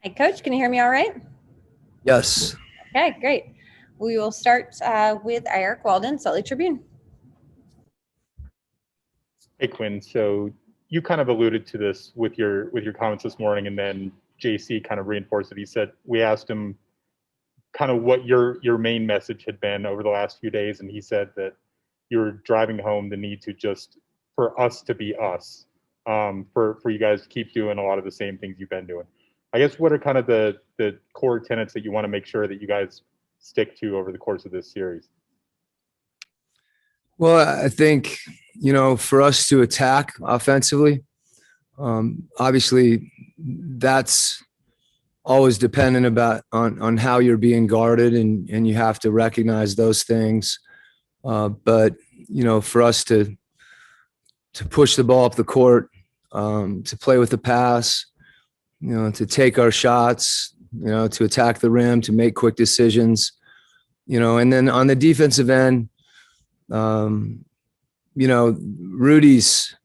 Hi, Coach. Can you hear me all right? Yes. Okay, great. We will start with Eric Walden, Salt Lake Tribune. Hey Quinn, so you kind of alluded to this with your comments this morning, and then JC kind of reinforced it. He said we asked him kind of what your main message had been over the last few days, and he said that you were driving home the need to just for us to be us, for you guys to keep doing a lot of the same things you've been doing. I guess what are kind of the core tenets that you want to make sure that you guys stick to over the course of this series? Well, I think, for us to attack offensively, obviously that's always dependent on how you're being guarded, and you have to recognize those things. But, for us to push the ball up the court, to play with the pass, to take our shots, to attack the rim, to make quick decisions, and then on the defensive end, Rudy's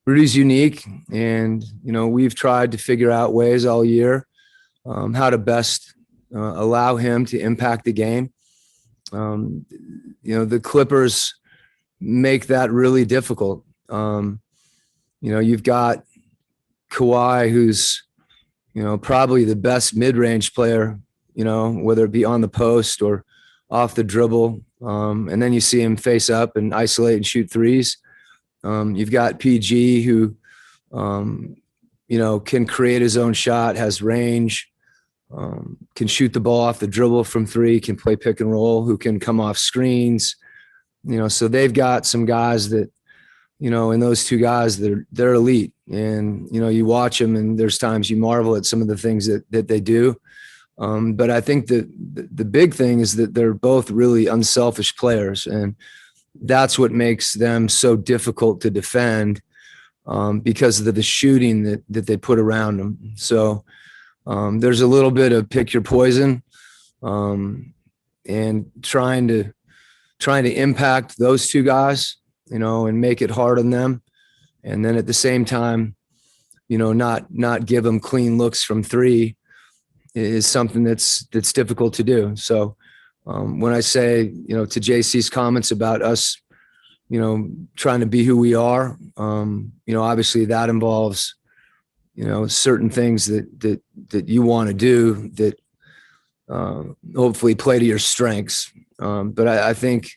unique, and, we've tried to figure out ways all year, how to best allow him to impact the game. The Clippers make that really difficult. You've got Kawhi, who's, probably the best mid-range player, whether it be on the post or off the dribble. And then you see him face up and isolate and shoot threes. You've got PG, who, can create his own shot, has range, can shoot the ball off the dribble from three, can play pick and roll, who can come off screens. So they've got some guys that, and those two guys, they're elite. And, you watch them, and there's times you marvel at some of the things that they do. But I think that the big thing is that they're both really unselfish players, and that's what makes them so difficult to defend, because of the shooting that they put around them. So there's a little bit of pick your poison, and trying to impact those two guys, and make it hard on them. And then at the same time, not give them clean looks from three is something that's difficult to do. So when I say, to JC's comments about us, trying to be who we are, obviously that involves, certain things that you want to do that hopefully play to your strengths. But I think,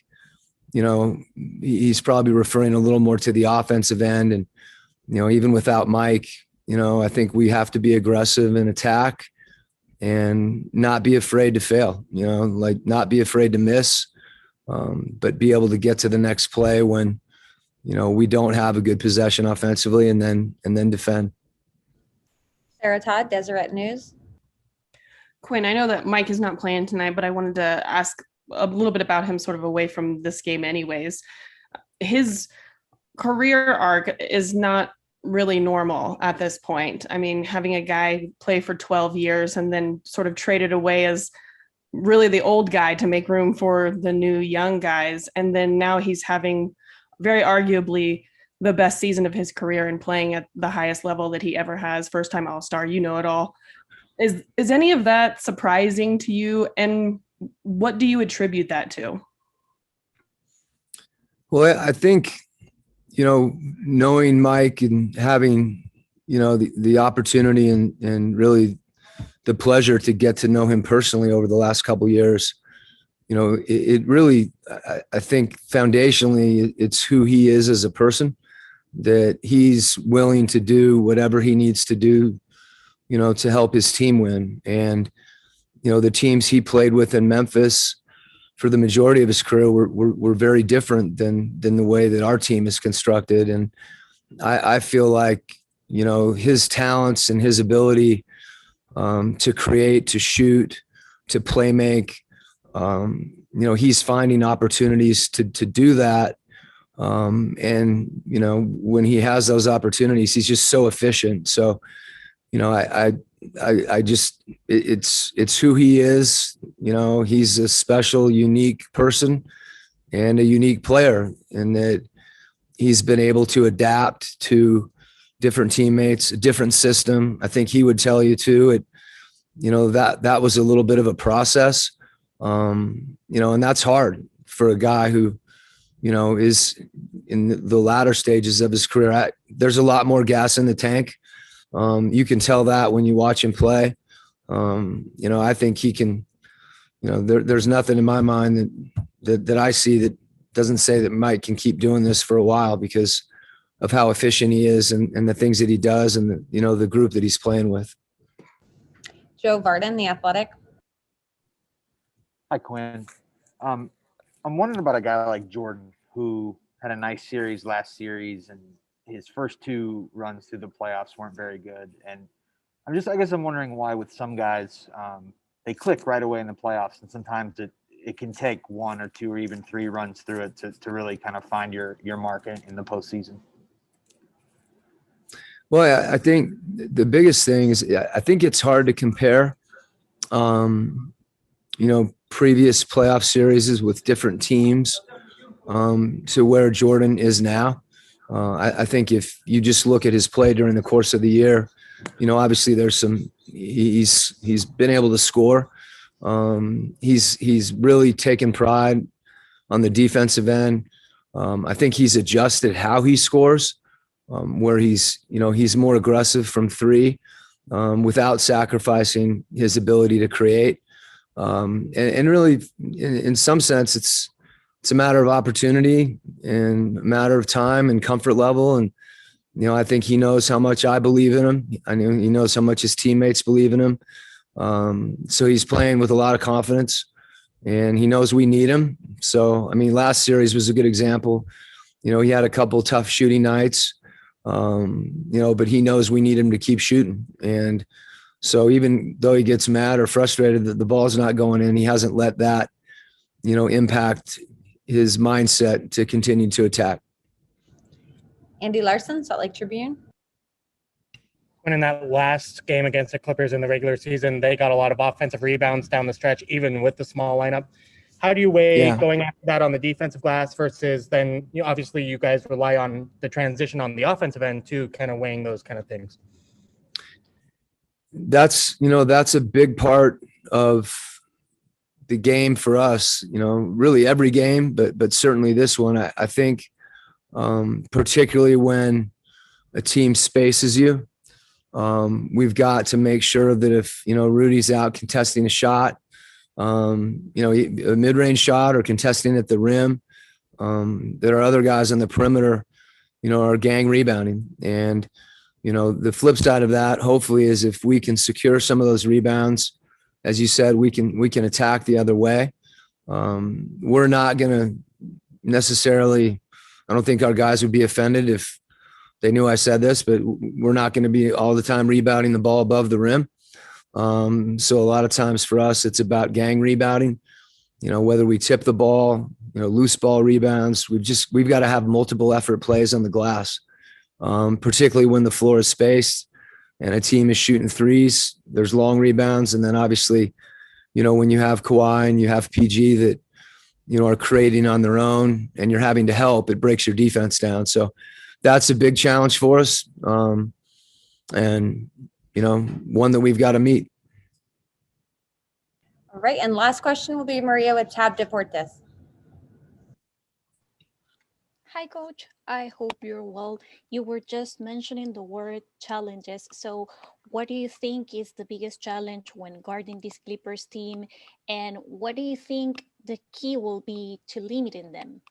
he's probably referring a little more to the offensive end. And, even without Mike, I think we have to be aggressive and attack and not be afraid to fail, not be afraid to miss, but be able to get to the next play when, we don't have a good possession offensively, and then defend. Sarah Todd, Deseret News. Quinn, I know that Mike is not playing tonight, but I wanted to ask a little bit about him sort of away from this game anyways. His career arc is not really normal at this point. I mean, having a guy play for 12 years and then sort of traded away as really the old guy to make room for the new young guys. And then now he's having very arguably the best season of his career and playing at the highest level that he ever has. First time All-Star, it all. Is any of that surprising to you? And what do you attribute that to? Well, I think, knowing Mike and having, the opportunity and really the pleasure to get to know him personally over the last couple of years, it really, I think foundationally, it's who he is as a person, that he's willing to do whatever he needs to do, to help his team win. And, the teams he played with in Memphis for the majority of his career were very different than the way that our team is constructed. And I feel like, his talents and his ability to create, to shoot, to play make, he's finding opportunities to do that. And, when he has those opportunities, he's just so efficient. So, I just, it's who he is. He's a special, unique person and a unique player, and that he's been able to adapt to different teammates, a different system. I think he would tell you too, that was a little bit of a process, and that's hard for a guy who, is in the latter stages of his career. There's a lot more gas in the tank. You can tell that when you watch him play. I think he can, there's nothing in my mind that I see that doesn't say that Mike can keep doing this for a while because of how efficient he is and the things that he does and the group that he's playing with. Joe Varden, The Athletic. Hi, Quinn. I'm wondering about a guy like Jordan who had a nice series last series, and his first two runs through the playoffs weren't very good. And I guess I'm wondering why with some guys, they click right away in the playoffs, and sometimes it can take one or two or even three runs through it to really kind of find your mark in the postseason. Well, I think the biggest thing is I think it's hard to compare, previous playoff series with different teams to where Jordan is now. I think if you just look at his play during the course of the year, obviously there's he's been able to score. He's really taken pride on the defensive end. I think he's adjusted how he scores, where he's more aggressive from three without sacrificing his ability to create. And really, in some sense, it's a matter of opportunity and a matter of time and comfort level. And, I think he knows how much I believe in him. I know he knows how much his teammates believe in him. So he's playing with a lot of confidence, and he knows we need him. So, last series was a good example. He had a couple tough shooting nights, but he knows we need him to keep shooting. And so even though he gets mad or frustrated that the ball's not going in, he hasn't let that, impact his mindset to continue to attack. Andy Larson, Salt Lake Tribune. When in that last game against the Clippers in the regular season, they got a lot of offensive rebounds down the stretch, even with the small lineup. How do you weigh going after that on the defensive glass versus then, obviously you guys rely on the transition on the offensive end too, kind of weighing those kind of things? That's a big part of the game for us, really every game, but certainly this one. I think particularly when a team spaces you, we've got to make sure that if, Rudy's out contesting a shot, a mid-range shot or contesting at the rim, there are other guys on the perimeter, are gang rebounding. And, the flip side of that, hopefully, is if we can secure some of those rebounds, as you said, we can attack the other way. We're not going to necessarily, I don't think our guys would be offended if they knew I said this, but we're not going to be all the time rebounding the ball above the rim. So a lot of times for us, it's about gang rebounding, whether we tip the ball, loose ball rebounds. We've got to have multiple effort plays on the glass, particularly when the floor is spaced and a team is shooting threes. There's long rebounds. And then obviously, when you have Kawhi and you have PG that, are creating on their own and you're having to help, it breaks your defense down. So that's a big challenge for us. And, one that we've got to meet. All right. And last question will be Maria with Tab Deportes. Hi, Coach. I hope you're well. You were just mentioning the word challenges. So what do you think is the biggest challenge when guarding this Clippers team? And what do you think the key will be to limiting them?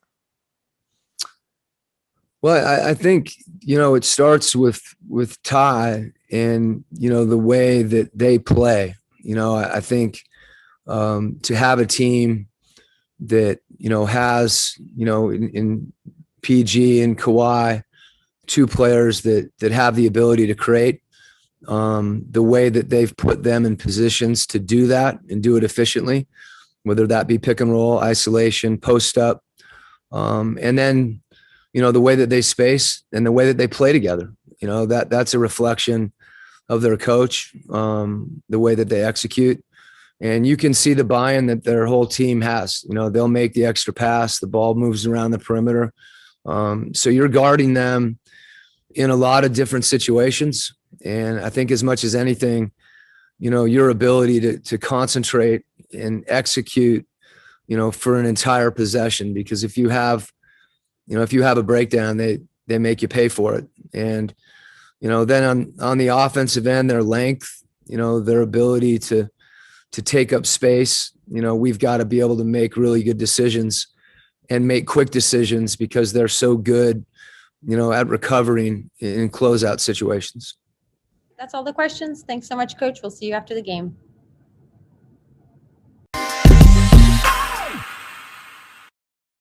Well, I think, it starts with Ty and, the way that they play. I think to have a team that, has, in PG and Kawhi, two players that have the ability to create, the way that they've put them in positions to do that and do it efficiently, whether that be pick and roll, isolation, post up, and then, the way that they space and the way that they play together, that's a reflection of their coach, the way that they execute. And you can see the buy-in that their whole team has. They'll make the extra pass, the ball moves around the perimeter. So you're guarding them in a lot of different situations. And I think as much as anything, your ability to concentrate and execute, for an entire possession. Because if you have a breakdown, they make you pay for it. And, then on the offensive end, their length, their ability to take up space, we've got to be able to make really good decisions and make quick decisions because they're so good, at recovering in closeout situations. That's all the questions. Thanks so much, Coach. We'll see you after the game.